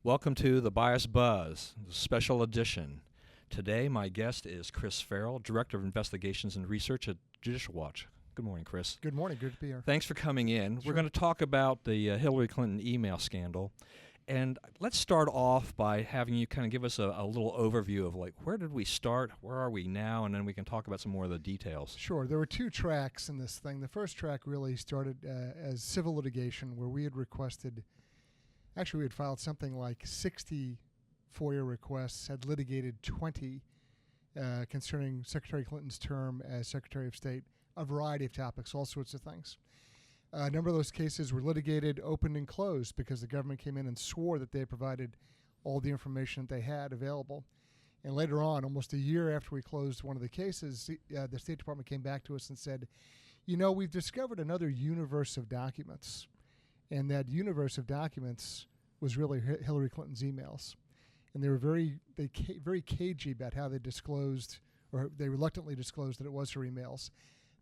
Welcome to the Bias Buzz, special edition. Today, my guest is Chris Farrell, Director of Investigations and Research at Judicial Watch. Good morning, Chris. Good morning. Good to be here. Thanks for coming in. Sure. We're going to talk about the Hillary Clinton email scandal. And let's start off by having you kind of give us a little overview of, like, where did we start, where are we now, and then we can talk about some more of the details. Sure. There were two tracks in this thing. The first track really started as civil litigation, where we had requested, actually we had filed something like 60 FOIA requests, had litigated 20 concerning Secretary Clinton's term as Secretary of State, a variety of topics, all sorts of things. A number of those cases were litigated, opened, and closed because the government came in and swore that they had provided all the information that they had available. And later on, almost a year after we closed one of the cases, the State Department came back to us and said, you know, we've discovered another universe of documents. And that universe of documents was really Hillary Clinton's emails. And they were very cagey about how they disclosed, or they reluctantly disclosed that it was her emails.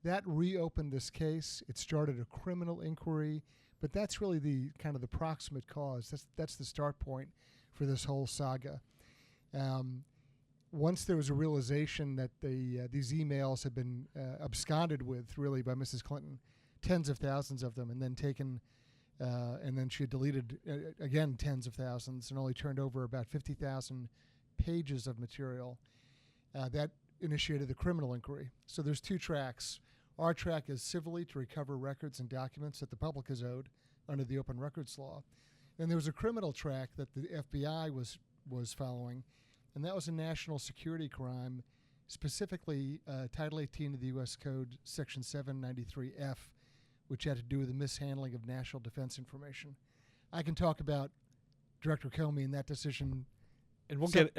That reopened this case. It started a criminal inquiry, but that's really the kind of the proximate cause. That's the start point for this whole saga. Once there was a realization that these emails had been absconded with, really, by Mrs. Clinton, tens of thousands of them, and then taken, and then she had deleted again tens of thousands, and only turned over about 50,000 pages of material. That initiated the criminal inquiry. So there's two tracks. Our track is civilly to recover records and documents that the public is owed under the Open Records Law. And there was a criminal track that the FBI was following, and that was a national security crime, specifically Title 18 of the U.S. Code, Section 793F, which had to do with the mishandling of national defense information. I can talk about Director Comey and that decision. And we'll get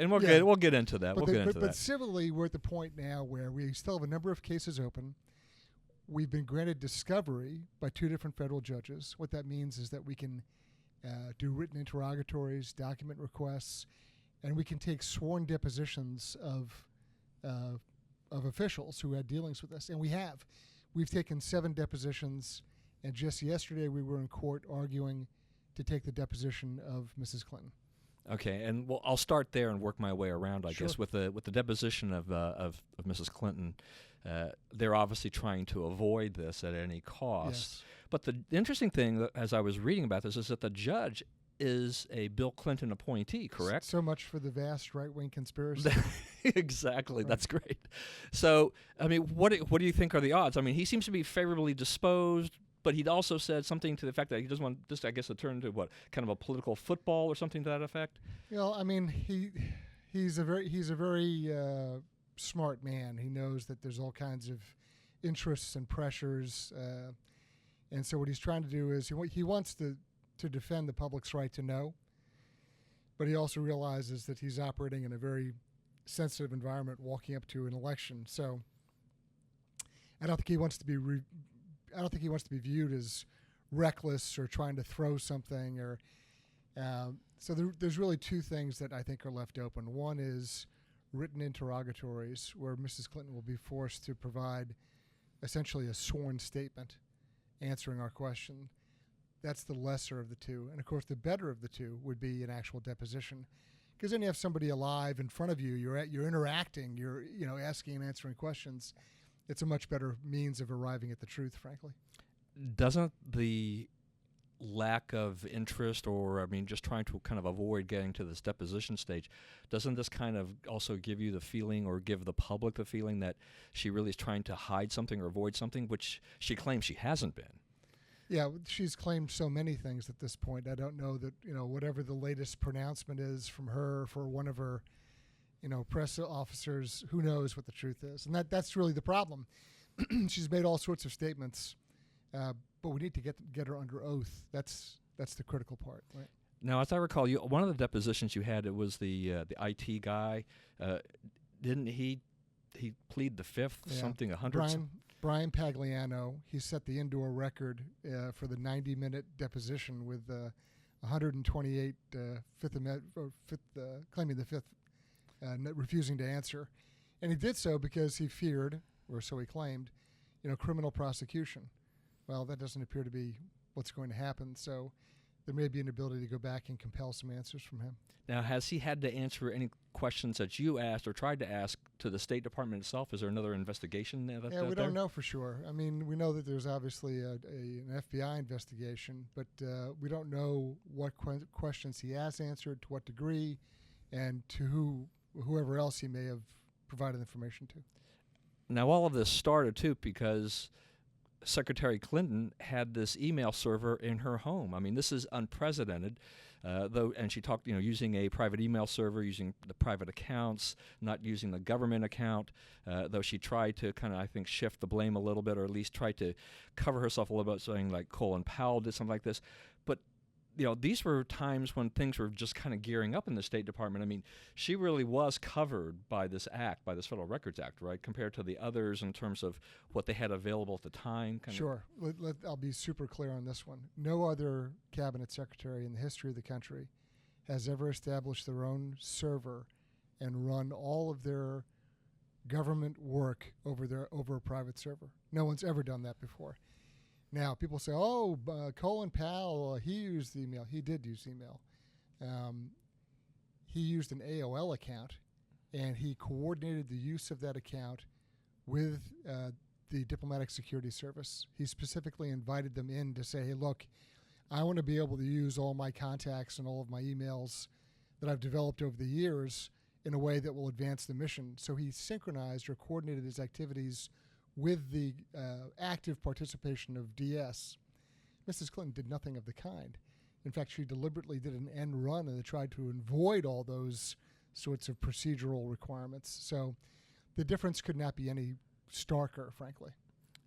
into that. But civilly, we're at the point now where we still have a number of cases open. We've been granted discovery by two different federal judges. What that means is that we can do written interrogatories, document requests, and we can take sworn depositions of officials who had dealings with us. And we have. We've taken 7 depositions, and just yesterday we were in court arguing to take the deposition of Mrs. Clinton. Okay, and well, I'll start there and work my way around, I guess, with the deposition of Mrs. Clinton. They're obviously trying to avoid this at any cost. Yes. But the interesting thing, as I was reading about this, is that the judge is a Bill Clinton appointee, correct? So much for the vast right-wing conspiracy. Exactly. Right. That's great. So, I mean, what do you think are the odds? I mean, he seems to be favorably disposed, but he'd also said something to the effect that he doesn't want this, I guess, to turn into what, kind of a political football or something to that effect? Well, I mean, he's a very smart man. He knows that there's all kinds of interests and pressures, and so what he's trying to do is he wants to defend the public's right to know, but he also realizes that he's operating in a very sensitive environment walking up to an election. So I don't think he wants to be viewed as reckless or trying to throw something. Or so there's really two things that I think are left open. One is written interrogatories, where Mrs. Clinton will be forced to provide essentially a sworn statement answering our question. That's the lesser of the two. And, of course, the better of the two would be an actual deposition, because then you have somebody alive in front of you. You're interacting. You're asking and answering questions. It's a much better means of arriving at the truth, frankly. Doesn't the lack of interest, or, I mean, just trying to kind of avoid getting to this deposition stage, doesn't this kind of also give you the feeling, or give the public the feeling, that she really is trying to hide something or avoid something, which she claims she hasn't been? Yeah, she's claimed so many things at this point. I don't know that, whatever the latest pronouncement is from her for one of her, press officers, who knows what the truth is. And that's really the problem. She's made all sorts of statements, but we need to get her under oath. That's the critical part, right? Now, as I recall, one of the depositions you had, it was the IT guy. Didn't he plead the fifth, something, 100? Brian Pagliano, he set the indoor record for the 90-minute deposition with 128 claiming the fifth, refusing to answer. And he did so because he feared, or so he claimed, criminal prosecution. Well, that doesn't appear to be what's going to happen. So there may be an ability to go back and compel some answers from him. Now, has he had to answer any questions that you asked or tried to ask to the State Department itself? Is there another investigation that's Yeah, out we there? don't know for sure. I mean, we know that there's obviously an FBI investigation, but we don't know what questions he has answered, to what degree, and to whoever else he may have provided information to. Now, all of this started, too, because Secretary Clinton had this email server in her home. I mean, this is unprecedented. And she talked, using a private email server, using the private accounts, not using the government account, though she tried to kind of, I think, shift the blame a little bit, or at least try to cover herself a little bit, saying like Colin Powell did something like this. But these were times when things were just kind of gearing up in the State Department. I mean, she really was covered by this act, by this Federal Records Act, right, compared to the others in terms of what they had available at the time. Sure. I'll be super clear on this one. No other cabinet secretary in the history of the country has ever established their own server and run all of their government work over a private server. No one's ever done that before. Now, people say, Colin Powell, he used email. He did use email. He used an AOL account, and he coordinated the use of that account with the Diplomatic Security Service. He specifically invited them in to say, hey, look, I want to be able to use all my contacts and all of my emails that I've developed over the years in a way that will advance the mission. So he synchronized or coordinated his activities with the active participation of DS. Mrs. Clinton did nothing of the kind. In fact, she deliberately did an end run and tried to avoid all those sorts of procedural requirements. So the difference could not be any starker, frankly.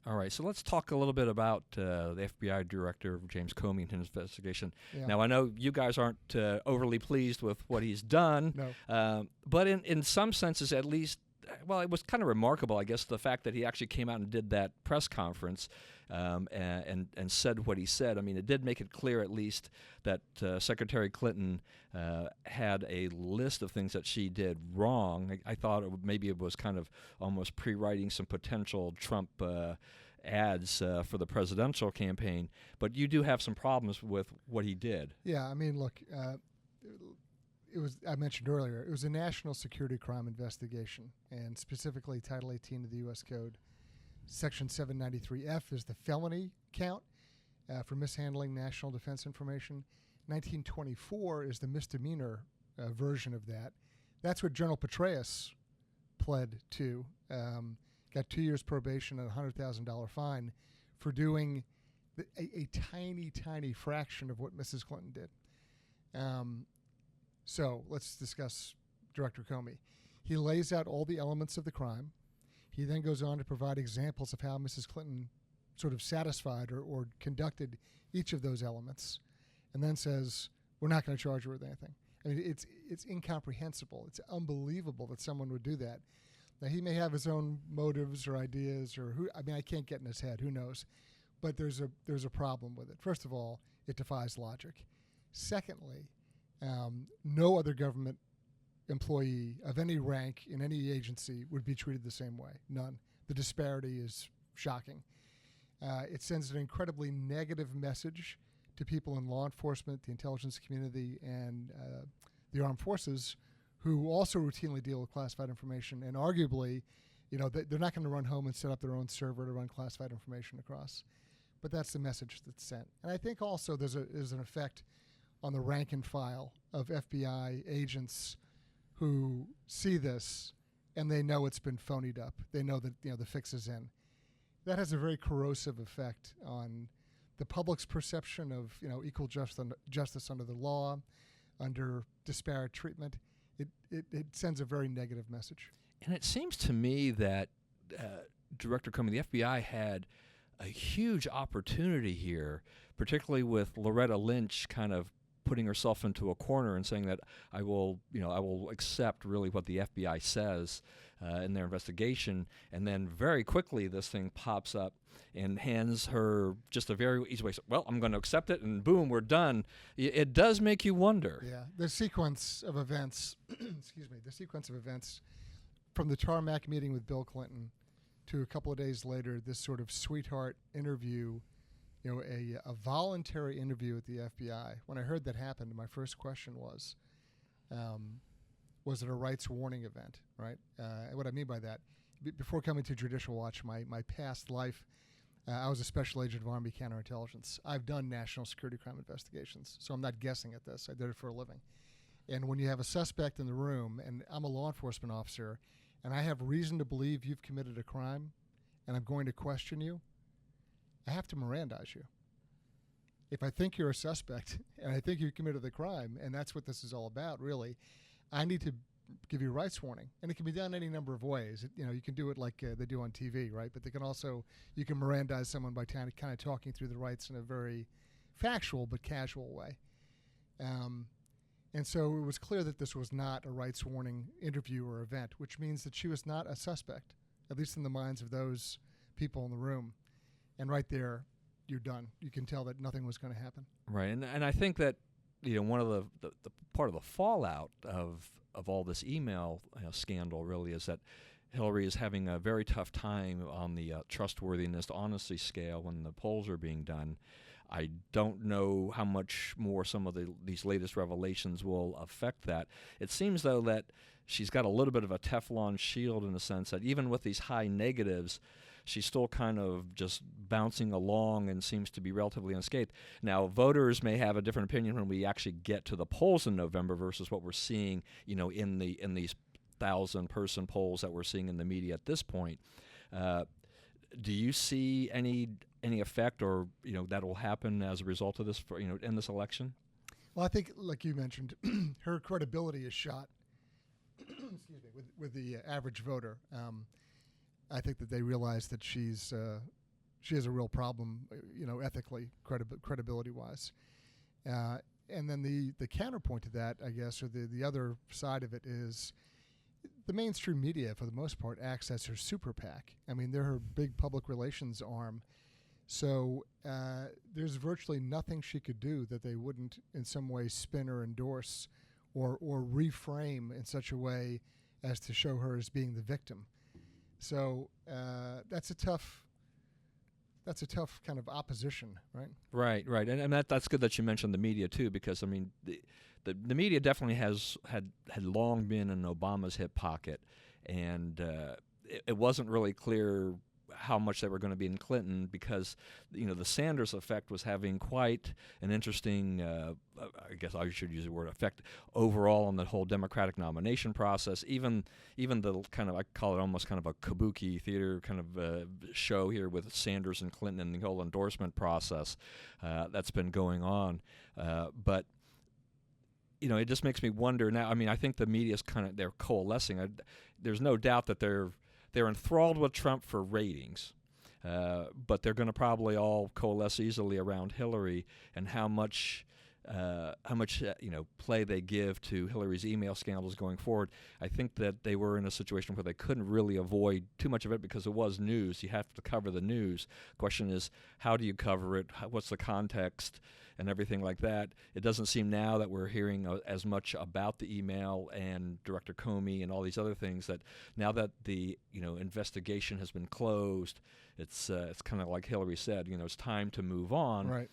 All right, so let's talk a little bit about the FBI Director, James Comey, and his investigation. Yeah. Now, I know you guys aren't overly pleased with what he's done, No. But in some senses, at least, well, it was kind of remarkable, I guess, the fact that he actually came out and did that press conference and said what he said. I mean, it did make it clear, at least, that Secretary Clinton had a list of things that she did wrong. I thought maybe it was kind of almost pre-writing some potential Trump ads for the presidential campaign. But you do have some problems with what he did. Yeah, I mean, look, it was, I mentioned earlier, it was a national security crime investigation, and specifically Title 18 of the U.S. Code. Section 793F is the felony count for mishandling national defense information. 1924 is the misdemeanor version of that. That's what General Petraeus pled to. Got 2 years probation and a $100,000 fine for doing a tiny, tiny fraction of what Mrs. Clinton did. So let's discuss Director Comey. He lays out all the elements of the crime. He then goes on to provide examples of how Mrs. Clinton sort of satisfied or conducted each of those elements, and then says, we're not going to charge her with anything. I mean, it's incomprehensible. It's unbelievable that someone would do that. Now, he may have his own motives or ideas, I can't get in his head. Who knows? But there's a problem with it. First of all, it defies logic. Secondly, no other government employee of any rank in any agency would be treated the same way. None. The disparity is shocking. It sends an incredibly negative message to people in law enforcement, the intelligence community, and the armed forces, who also routinely deal with classified information. And arguably, they're not going to run home and set up their own server to run classified information across. But that's the message that's sent. And I think also there's an effect on the rank and file of FBI agents who see this and they know it's been phonied up. They know that the fix is in. That has a very corrosive effect on the public's perception of equal justice under the law, under disparate treatment. It sends a very negative message. And it seems to me that Director Comey, the FBI, had a huge opportunity here, particularly with Loretta Lynch kind of putting herself into a corner and saying that I will accept really what the FBI says in their investigation, and then very quickly this thing pops up and hands her just a very easy way. Well, I'm going to accept it, and boom, we're done. It does make you wonder. Yeah, the sequence of events, the sequence of events from the tarmac meeting with Bill Clinton to a couple of days later, this sort of sweetheart interview a voluntary interview at the FBI. When I heard that happened, my first question was it a rights warning event, right? What I mean by that, before coming to Judicial Watch, my past life, I was a special agent of Army counterintelligence. I've done national security crime investigations, so I'm not guessing at this. I did it for a living. And when you have a suspect in the room, and I'm a law enforcement officer, and I have reason to believe you've committed a crime, and I'm going to question you, I have to Mirandize you. If I think you're a suspect and I think you committed the crime, and that's what this is all about, really, I need to give you a rights warning. And it can be done any number of ways. You can do it like they do on TV, right? But they can also, you can Mirandize someone by kind of talking through the rights in a very factual but casual way. And so it was clear that this was not a rights warning interview or event, which means that she was not a suspect, at least in the minds of those people in the room. And right there, you're done. You can tell that nothing was going to happen. Right, and I think that one of the part of the fallout of all this email scandal really is that Hillary is having a very tough time on the trustworthiness, honesty scale when the polls are being done. I don't know how much more some of these latest revelations will affect that. It seems, though, that she's got a little bit of a Teflon shield in the sense that even with these high negatives, she's still kind of just bouncing along and seems to be relatively unscathed. Now, voters may have a different opinion when we actually get to the polls in November versus what we're seeing, in these 1,000-person polls that we're seeing in the media at this point. Do you see any effect, or that will happen as a result of this, in this election? Well, I think, like you mentioned, her credibility is shot. Excuse me, with the average voter. I think that they realize that she has a real problem, ethically, credibility-wise. And then the counterpoint to that, I guess, or the other side of it is the mainstream media, for the most part, acts as her super PAC. I mean, they're her big public relations arm. So there's virtually nothing she could do that they wouldn't in some way spin or endorse or reframe in such a way as to show her as being the victim. So that's a tough kind of opposition, right? Right, and that's good that you mentioned the media too, because I mean the media definitely had long been in Obama's hip pocket, and it wasn't really clear how much they were going to be in Clinton, because the Sanders effect was having quite an interesting, I guess I should use the word effect, overall on the whole Democratic nomination process. Even the kind of, I call it almost kind of a kabuki theater kind of show here with Sanders and Clinton and the whole endorsement process that's been going on. But it just makes me wonder now. I mean, I think the media's they're coalescing. There's no doubt that they're enthralled with Trump for ratings, but they're going to probably all coalesce easily around Hillary and how much play they give to Hillary's email scandals going forward. I think that they were in a situation where they couldn't really avoid too much of it because it was news. You have to cover the news. Question is, how do you cover it? What's the context? And everything like that. It doesn't seem now that we're hearing as much about the email and Director Comey and all these other things, that now that the investigation has been closed, it's kind of like Hillary said, it's time to move on. Right.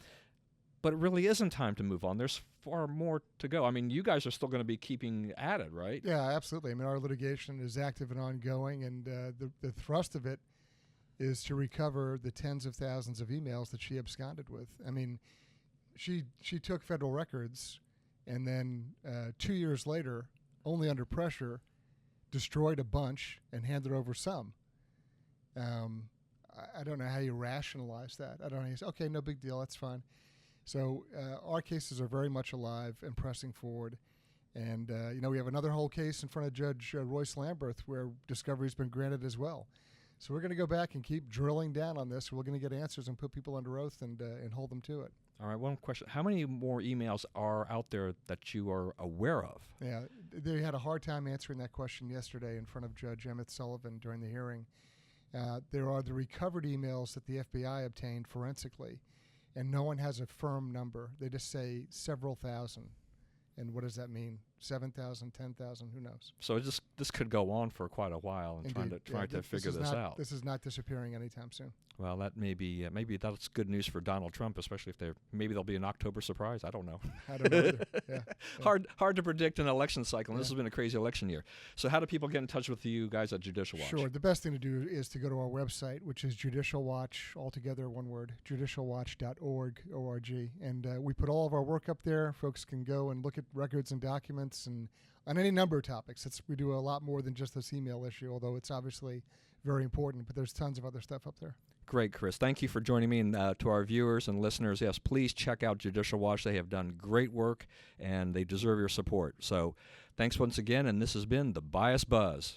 But it really isn't time to move on. There's far more to go. I mean, you guys are still going to be keeping at it, right? Yeah, absolutely. I mean, our litigation is active and ongoing, and the thrust of it is to recover the tens of thousands of emails that she absconded with. I mean, She took federal records, and then 2 years later, only under pressure, destroyed a bunch and handed over some. I don't know how you rationalize that. I don't know how you say, okay, no big deal, that's fine. So our cases are very much alive and pressing forward. And, we have another whole case in front of Judge Royce Lamberth where discovery's been granted as well. So we're going to go back and keep drilling down on this. We're going to get answers and put people under oath and hold them to it. All right, one question. How many more emails are out there that you are aware of? Yeah, they had a hard time answering that question yesterday in front of Judge Emmett Sullivan during the hearing. There are the recovered emails that the FBI obtained forensically, and no one has a firm number. They just say several thousand. And what does that mean? 7,000, 10,000, who knows? So this could go on for quite a while, and trying to figure this out. This is not disappearing anytime soon. Well, that maybe that's good news for Donald Trump, especially if maybe there'll be an October surprise. I don't know. I don't know either. Yeah. Hard to predict an election cycle, and this has been a crazy election year. So how do people get in touch with you guys at Judicial Watch? Sure. The best thing to do is to go to our website, which is Judicial Watch, altogether one word, judicialwatch.org, O-R-G. And we put all of our work up there. Folks can go and look at records and documents and on any number of topics. We do a lot more than just this email issue, although it's obviously very important, but there's tons of other stuff up there. Great, Chris. Thank you for joining me. And to our viewers and listeners, yes, please check out Judicial Watch. They have done great work, and they deserve your support. So thanks once again, and this has been The Bias Buzz.